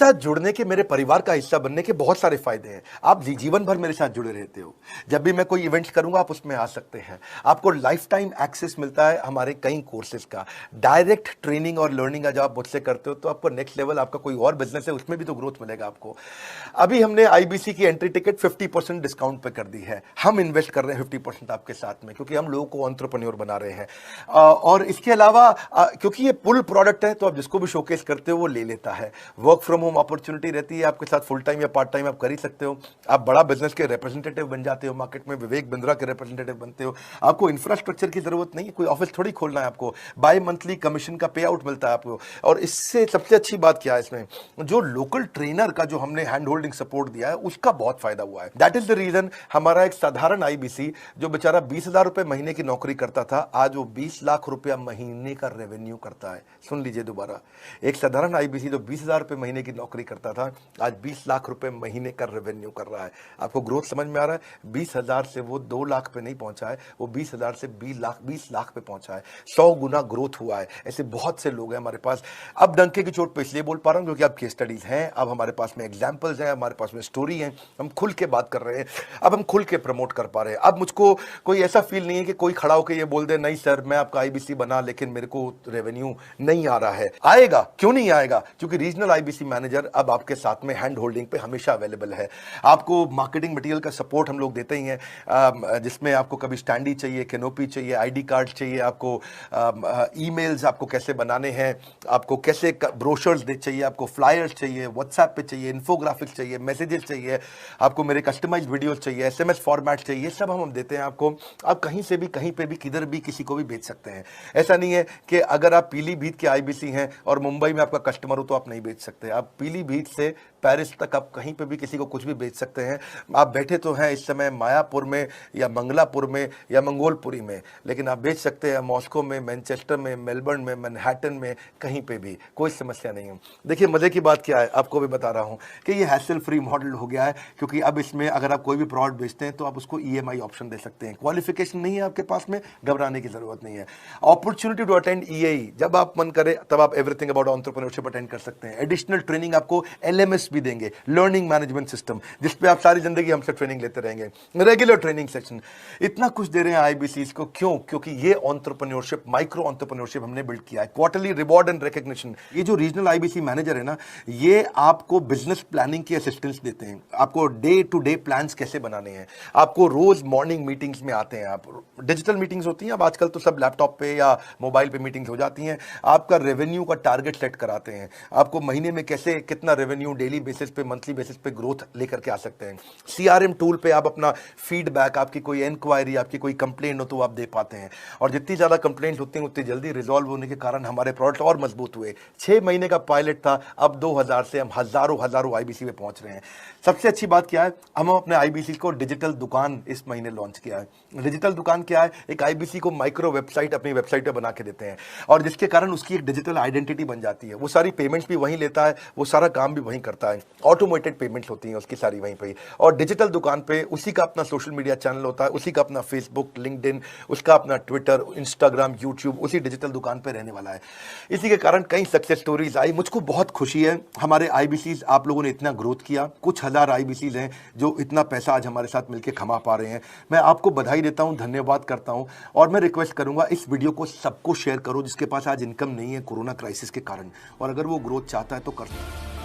साथ जुड़ने के, मेरे परिवार का हिस्सा बनने के बहुत सारे फायदे हैं। आप जीवन भर मेरे साथ जुड़े रहते हो। जब भी मैं कोई इवेंट्स करूंगा आप उसमें आ सकते हैं। आपको लाइफ टाइम एक्सेस मिलता है हमारे कई कोर्सेज का। डायरेक्ट ट्रेनिंग और लर्निंग जब आप मुझसे करते हो तो आपको नेक्स्ट लेवल, आपका कोई और बिजनेस है उसमें भी तो ग्रोथ मिलेगा आपको। अभी हमने आईबीसी की एंट्री टिकट 50% डिस्काउंट पे कर दी है। हम इन्वेस्ट कर रहे हैं 50% आपके साथ में, क्योंकि हम लोगों को एंटरप्रेन्योर बना रहे हैं। और इसके अलावा क्योंकि ये पुल प्रोडक्ट है तो आप जिसको भी शोकेस करते हो वो ले लेता है। वर्क फ्रॉम होम अपॉर्चुनिटी रहती है आपके साथ, फुल टाइम या पार्ट टाइम आप कर ही सकते हो। आप बड़ा बिजनेस के रिप्रेजेंटेटिव बन जाते हो मार्केट में, विवेक बिंद्रा के रिप्रेजेंटेटिव बनते हो। आपको इंफ्रास्ट्रक्चर की जरूरत नहीं है, कोई ऑफिस थोड़ी खोलना है आपको। बाय मंथली कमीशन का पे आउट मिलता है आपको। और इससे सबसे अच्छी बात क्या है इसमें, जो लोकल ट्रेनर का जो हमने हैंड होल्डिंग सपोर्ट दिया है उसका बहुत फायदा हुआ है। दैट इज द रीजन हमारा एक साधारण आईबीसी जो बेचारा 20,000 रुपए महीने की नौकरी करता था, आज वो 20 लाख रुपया महीने का रेवेन्यू करता है। सुन लीजिए दोबारा, एक साधारण आईबीसी जो 20,000 रुपए महीने की नौकरी करता था आज 20 लाख रुपए महीने का रेवेन्यू कर रहा है। आपको ग्रोथ समझ में आ रहा है? 20,000 से वो 2 लाख पे नहीं पहुंचा है, वो 20,000 से 20 लाख पे पहुंचा है। 100 गुना ग्रोथ हुआ है। ऐसे बहुत से लोग हैं हमारे पास। अब डंके की चोट पे इसलिए बोल पा रहा हूं क्योंकि अब केस स्टडीज हैं, अब हमारे पास में एग्जांपल्स हैं, हमारे पास में स्टोरी है, हम खुल के बात कर रहे हैं, अब हम खुल के प्रमोट कर पा रहे हैं। अब मुझको कोई ऐसा फील नहीं है कि कोई खड़ा होकर ये बोल दे नहीं सर मैं आपका आईबीसी बना लेकिन मेरे को रेवेन्यू नहीं आ रहा है। आएगा, क्यों नहीं आएगा? क्योंकि रीजनल आईबीसी मैनेजर अब आपके साथ में हैंड होल्डिंग पे हमेशा अवेलेबल है। आपको मार्केटिंग मटेरियल का सपोर्ट हम लोग देते ही हैं, जिसमें आपको कभी स्टैंडी चाहिए, कैनोपी चाहिए, आईडी कार्ड चाहिए, आपको ईमेल्स आपको कैसे बनाने हैं, आपको कैसे ब्रोशर्स चाहिए, आपको फ्लायर्स चाहिए, व्हाट्सएप पे चाहिए, इन्फोग्राफिक्स चाहिए, मैसेजेस चाहिए, आपको मेरे कस्टमाइज्ड वीडियोस चाहिए, एसएमएस फॉर्मेट चाहिए, सब हम देते हैं आपको। आप कहीं से भी, कहीं पे भी, किधर भी, किसी को भी भेज सकते हैं। ऐसा नहीं है कि अगर आप पीलीभीत के आईबीसी हैं और मुंबई में आपका कस्टमर हो तो आप नहीं बेच सकते। आप पीलीभीत से पेरिस तक आप कहीं पे भी किसी को कुछ भी बेच सकते हैं। आप बैठे तो हैं इस समय मायापुर में या मंगलापुर में या मंगोलपुरी में, लेकिन आप बेच सकते हैं मॉस्को में, मैनचेस्टर में, मेलबर्न में, मैनहट्टन में, कहीं पे भी, कोई समस्या नहीं है। देखिए मजे की बात क्या है, आपको भी बता रहा हूं कि ये हैसल फ्री मॉडल हो गया है, क्योंकि अब इसमें अगर आप कोई भी प्रोडक्ट बेचते हैं तो आप उसको ईएमआई ऑप्शन दे सकते हैं। क्वालिफिकेशन नहीं है आपके पास में, घबराने की जरूरत नहीं है। अपॉर्चुनिटी टू अटेंड ईएई, जब आप मन करे तब आप एवरीथिंग अबाउट एंटरप्रेन्योरशिप अटेंड कर सकते हैं। एडिशनल ट्रेनिंग आपको एलएमएस भी देंगे, लर्निंग मैनेजमेंट सिस्टम, जिसपे आप सारी जिंदगी हमसे ट्रेनिंग लेते रहेंगे। रेगुलर ट्रेनिंग सेक्शन, इतना कुछ दे रहे हैं आईबीसी को। क्यों? क्योंकि ये एंटरप्रेन्योरशिप, माइक्रो एंटरप्रेन्योरशिप हमने बिल्ड किया है। क्वार्टरली रिवॉर्ड एंड रिकॉग्निशन, ये जो रीजनल आईबीसी मैनेजर है ना, ये आपको बिजनेस प्लानिंग की असिस्टेंस देते हैं। आपको डे टू डे प्लान्स कैसे बनाने हैं, आपको रोज मॉर्निंग मीटिंग्स में आते हैं। आप डिजिटल मीटिंग्स होती हैं, अब आजकल तो सब लैपटॉप पे या मोबाइल पे मीटिंग्स हो जाती हैं। आपका रेवेन्यू का टारगेट सेट कराते हैं, आपको महीने में कैसे कितना रेवेन्यू डेली बेसिस पे, मंथली बेसिस पे ग्रोथ लेकर के आ सकते हैं। सीआरएम टूल पे आप अपना फीडबैक, आपकी कोई इंक्वायरी, आपकी कोई कंप्लेंट हो तो आप दे पाते हैं। और जितनी ज्यादा कंप्लेंट होती हैं उतनी जल्दी रिजॉल्व होने के कारण हमारे प्रोडक्ट और मजबूत हुए। 6 महीने का पायलट था, अब 2000 से हम हजारों आईबीसी पे पहुंच रहे हैं। सबसे अच्छी बात क्या है, हम अपने आईबीसी को डिजिटल दुकान इस महीने लॉन्च किया है। डिजिटल दुकान क्या है? एक आईबीसी को माइक्रो वेबसाइट अपनी वेबसाइट पे बना के देते हैं, और जिसके कारण उसकी एक डिजिटल आइडेंटिटी बन जाती है। वो सारी पेमेंट्स भी वहीं लेता है, वो सारा काम भी वहीं करता है, ऑटोमेटेड पेमेंट्स होती हैं उसकी सारी वहीं पे। और डिजिटल दुकान पे उसी का अपना सोशल मीडिया चैनल होता है, उसी का अपना फेसबुक, लिंक्डइन, उसका अपना ट्विटर, इंस्टाग्राम, यूट्यूब उसी डिजिटल दुकान पे रहने वाला है। इसी के कारण कई सक्सेस स्टोरीज आई। मुझको बहुत खुशी है, हमारे आईबीसीज आप लोगों ने इतना ग्रोथ किया। कुछ हजार आईबीसीज हैं जो इतना पैसा आज हमारे साथ मिलकर कमा पा रहे हैं। मैं आपको बधाई देता हूं, धन्यवाद करता हूं। और मैं रिक्वेस्ट करूंगा इस वीडियो को सबको शेयर करो जिसके पास आज इनकम नहीं है कोरोना क्राइसिस के कारण, और अगर वो ग्रोथ चाहता है तो कर सकता है।